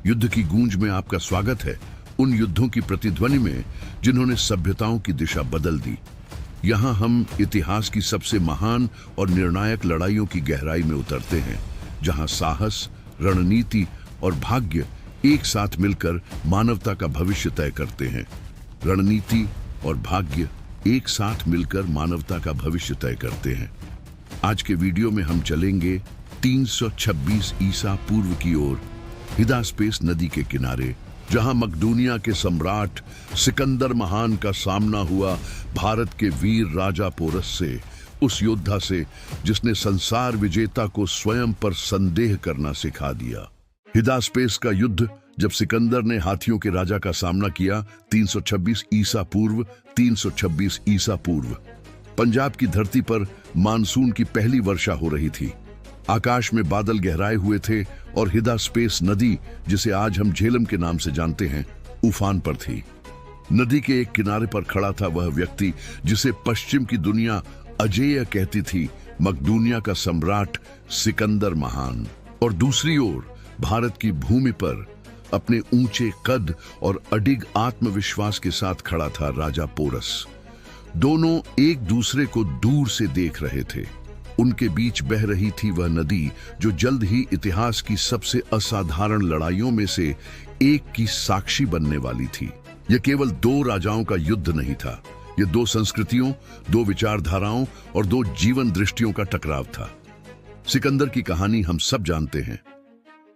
युद्ध की गूंज में आपका स्वागत है, उन युद्धों की प्रतिध्वनि में जिन्होंने सभ्यताओं की दिशा बदल दी। यहाँ हम इतिहास की सबसे महान और निर्णायक लड़ाइयों की गहराई में उतरते हैं, जहाँ साहस, रणनीति और भाग्य एक साथ मिलकर मानवता का भविष्य तय करते हैं। रणनीति और भाग्य एक साथ मिलकर मानवता का भविष्य तय करते हैं। आज के वीडियो में हम चलेंगे 326 ईसा पूर्व की ओर, हिदास्पेस नदी के किनारे, जहां मकदूनिया के सम्राट सिकंदर महान का सामना हुआ भारत के वीर राजा पोरस से, उस योद्धा से जिसने संसार विजेता को स्वयं पर संदेह करना सिखा दिया। हिदास्पेस का युद्ध जब सिकंदर ने हाथियों के राजा का सामना किया 326 ईसा पूर्व 326 ईसा पूर्व, पंजाब की धरती पर मानसून की पहली वर्षा हो रही थी। आकाश में बादल गहराए हुए थे और हिदास्पेस नदी, जिसे आज हम झेलम के नाम से जानते हैं, उफान पर थी। नदी के एक किनारे पर खड़ा था वह व्यक्ति जिसे पश्चिम की दुनिया अजेय कहती थी, मकदूनिया का सम्राट सिकंदर महान। और दूसरी ओर भारत की भूमि पर अपने ऊंचे कद और अडिग आत्मविश्वास के साथ खड़ा था राजा पोरस। दोनों एक दूसरे को दूर से देख रहे थे। उनके बीच बह रही थी वह नदी जो जल्द ही इतिहास की सबसे असाधारण लड़ाइयों में से एक की साक्षी बनने वाली थी। यह केवल दो राजाओं का युद्ध नहीं था, यह दो संस्कृतियों, दो विचारधाराओं और दो जीवन दृष्टियों का टकराव था। सिकंदर की कहानी हम सब जानते हैं।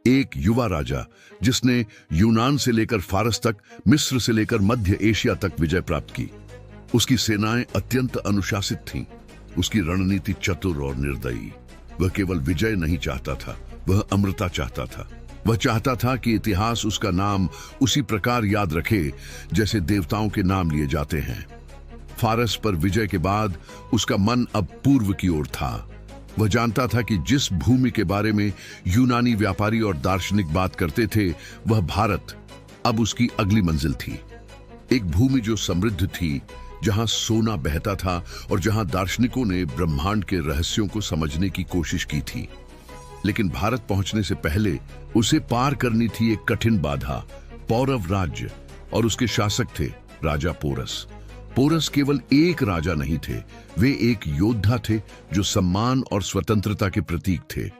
एक युवा राजा जिसने यूनान से लेकर फारस तक, मिस्र से लेकर मध्य एशिया तक विजय प्राप्त की। उसकी सेनाएं अत्यंत अनुशासित थीं। उसकी रणनीति चतुर और निर्दयी। वह केवल विजय नहीं चाहता था, वह अमरता चाहता था। वह चाहता था कि इतिहास उसका नाम उसी प्रकार याद रखे जैसे देवताओं के नाम लिए जाते हैं। फारस पर विजय के बाद उसका मन अब पूर्व की ओर था। वह जानता था कि जिस भूमि के बारे में यूनानी व्यापारी और दार्शनिक बात करते थे, वह भारत अब उसकी अगली मंजिल थी। एक भूमि जो समृद्ध थी, जहां सोना बहता था और जहां दार्शनिकों ने ब्रह्मांड के रहस्यों को समझने की कोशिश की थी। लेकिन भारत पहुंचने से पहले उसे पार करनी थी एक कठिन बाधा, पौरव राज्य, और उसके शासक थे राजा पोरस। पोरस केवल एक राजा नहीं थे, वे एक योद्धा थे जो सम्मान और स्वतंत्रता के प्रतीक थे।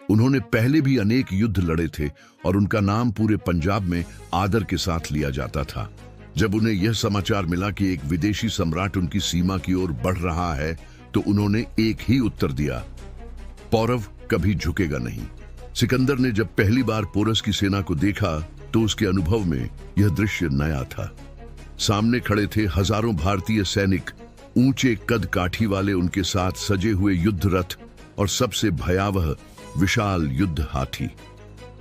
उन्होंने पहले भी अनेक युद्ध लड़े थे और उनका नाम पूरे पंजाब में आदर के साथ लिया जाता था। जब उन्हें यह समाचार मिला कि एक विदेशी सम्राट उनकी सीमा की ओर बढ़ रहा है, तो उन्होंने एक ही उत्तर दिया, पौरव कभी झुकेगा नहीं। सिकंदर ने जब पहली बार पोरस की सेना को देखा तो उसके अनुभव में यह दृश्य नया था। सामने खड़े थे हजारों भारतीय सैनिक, ऊंचे कद काठी वाले, उनके साथ सजे हुए युद्ध रथ और सबसे भयावह विशाल युद्ध हाथी।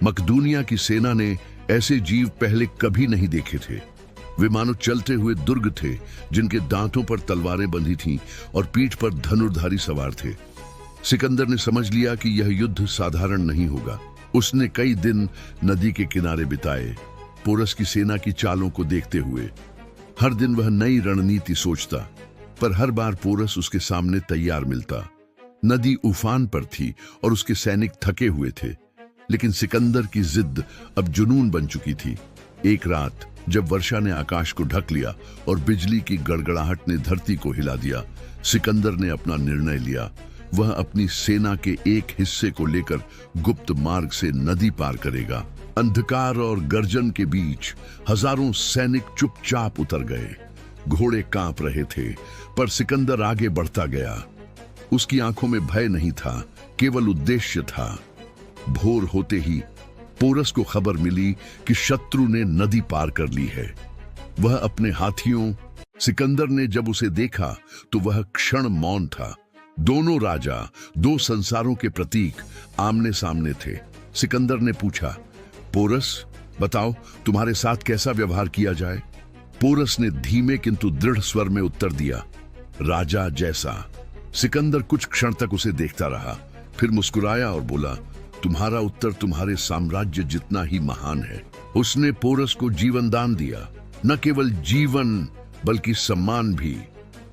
मकदूनिया की सेना ने ऐसे जीव पहले कभी नहीं देखे थे। वे मानो चलते हुए दुर्ग थे जिनके दांतों पर तलवारें बंधी थीं और पीठ पर धनुर्धारी सवार थे। सिकंदर ने समझ लिया कि यह युद्ध साधारण नहीं होगा। उसने कई दिन नदी के किनारे बिताए, पोरस की सेना की चालों को देखते हुए। हर दिन वह नई रणनीति सोचता, पर हर बार पोरस उसके सामने तैयार मिलता। नदी उफान पर थी और उसके सैनिक थके हुए थे, लेकिन सिकंदर की जिद अब जुनून बन चुकी थी। एक रात जब वर्षा ने आकाश को ढक लिया और बिजली की गड़गड़ाहट ने धरती को हिला दिया, सिकंदर ने अपना निर्णय लिया। वह अपनी सेना के एक हिस्से को लेकर गुप्त मार्ग से नदी पार करेगा। अंधकार और गर्जन के बीच हजारों सैनिक चुपचाप उतर गए। घोड़े कांप रहे थे, पर सिकंदर आगे बढ़ता गया। उसकी आंखों में भय नहीं था, केवल उद्देश्य था। भोर होते ही पोरस को खबर मिली कि शत्रु ने नदी पार कर ली है। वह अपने हाथियों, सिकंदर ने जब उसे देखा तो वह क्षण मौन था। दोनों राजा, दो संसारों के प्रतीक, आमने सामने थे। सिकंदर ने पूछा, पोरस बताओ, तुम्हारे साथ कैसा व्यवहार किया जाए? पोरस ने धीमे किंतु दृढ़ स्वर में उत्तर दिया, राजा जैसा। सिकंदर कुछ क्षण तक उसे देखता रहा, फिर मुस्कुराया और बोला, तुम्हारा उत्तर तुम्हारे साम्राज्य जितना ही महान है। उसने पोरस को जीवन दान दिया, न केवल जीवन बल्कि सम्मान भी।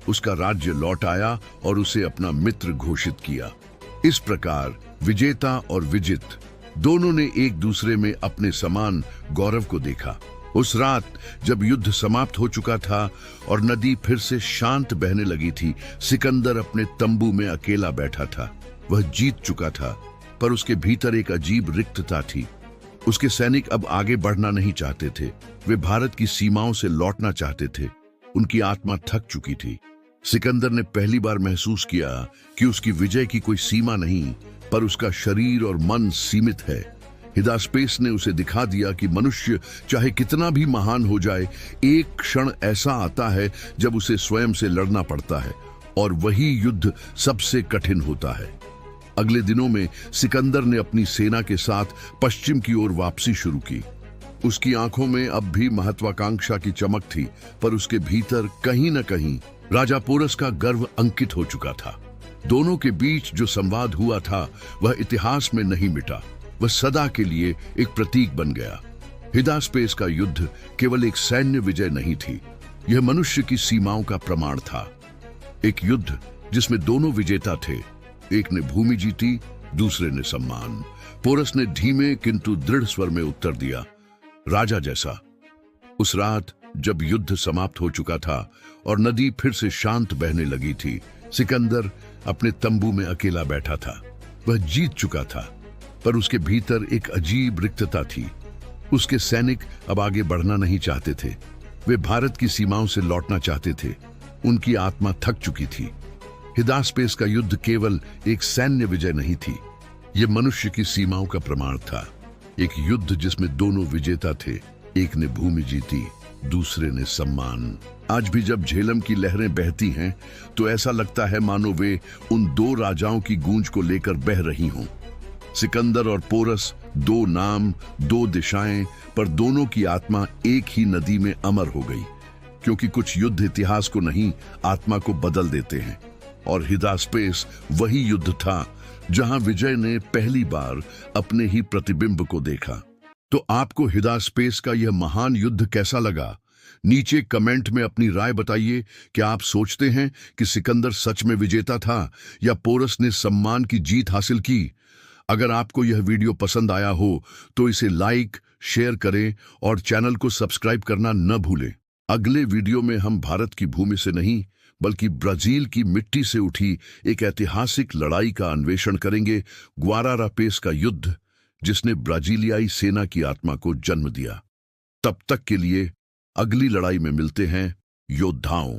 उसका राज्य लौट आया और उसे अपना मित्र घोषित किया। इस प्रकार विजेता और विजित दोनों ने एक दूसरे में अपने समान गौरव को देखा। उस रात जब युद्ध समाप्त हो चुका था और नदी फिर से शांत बहने लगी थी, सिकंदर अपने तंबू में अकेला बैठा था। वह जीत चुका था, पर उसके भीतर एक अजीब रिक्तता थी। उसके सैनिक अब आगे बढ़ना नहीं चाहते थे। वे भारत की सीमाओं से लौटना चाहते थे। उनकी आत्मा थक चुकी थी। सिकंदर ने पहली बार महसूस किया कि उसकी विजय की कोई सीमा नहीं, पर उसका शरीर और मन सीमित है। हिदास्पेस ने उसे दिखा दिया कि मनुष्य चाहे कितना भी महान हो जाए, एक क्षण ऐसा आता है जब उसे स्वयं से लड़ना पड़ता है, और वही युद्ध सबसे कठिन होता है। अगले दिनों में सिकंदर ने अपनी सेना के साथ पश्चिम की ओर वापसी शुरू की। उसकी आंखों में अब भी महत्वाकांक्षा की चमक थी, पर उसके भीतर कहीं न कहीं राजा पोरस का गर्व अंकित हो चुका था। दोनों के बीच जो संवाद हुआ था वह इतिहास में नहीं मिटा। वह सदा के लिए एक प्रतीक बन गया। हिदास्पेस का युद्ध केवल एक सैन्य विजय नहीं थी, यह मनुष्य की सीमाओं का प्रमाण था। एक युद्ध जिसमें दोनों विजेता थे। एक ने भूमि जीती, दूसरे ने सम्मान। पोरस ने धीमे किंतु दृढ़ स्वर में उत्तर दिया, राजा जैसा। उस रात जब युद्ध समाप्त हो चुका था और नदी फिर से शांत बहने लगी थी, सिकंदर अपने तंबू में अकेला बैठा था। वह जीत चुका था, पर उसके भीतर एक अजीब रिक्तता थी। उसके सैनिक अब आगे बढ़ना नहीं चाहते थे। वे भारत की सीमाओं से लौटना चाहते थे। उनकी आत्मा थक चुकी थी। हिदास्पेस का युद्ध केवल एक सैन्य विजय नहीं थी, यह मनुष्य की सीमाओं का प्रमाण था। एक युद्ध जिसमें दोनों विजेता थे। एक ने भूमि जीती, दूसरे ने सम्मान। आज भी जब झेलम की लहरें बहती हैं तो ऐसा लगता है मानो वे उन दो राजाओं की गूंज को लेकर बह रही हों। सिकंदर और पोरस, दो नाम, दो दिशाएं, पर दोनों की आत्मा एक ही नदी में अमर हो गई। क्योंकि कुछ युद्ध इतिहास को नहीं, आत्मा को बदल देते हैं। और हिदास्पेस वही युद्ध था जहां विजय ने पहली बार अपने ही प्रतिबिंब को देखा। तो आपको हिदास्पेस का यह महान युद्ध कैसा लगा? नीचे कमेंट में अपनी राय बताइए। क्या आप सोचते हैं कि सिकंदर सच में विजेता था या पोरस ने सम्मान की जीत हासिल की? अगर आपको यह वीडियो पसंद आया हो तो इसे लाइक, शेयर करें और चैनल को सब्सक्राइब करना न भूलें। अगले वीडियो में हम भारत की भूमि से नहीं बल्कि ब्राजील की मिट्टी से उठी एक ऐतिहासिक लड़ाई का अन्वेषण करेंगे, ग्वारारापेस का युद्ध, जिसने ब्राजीलियाई सेना की आत्मा को जन्म दिया। तब तक के लिए अगली लड़ाई में मिलते हैं योद्धाओं।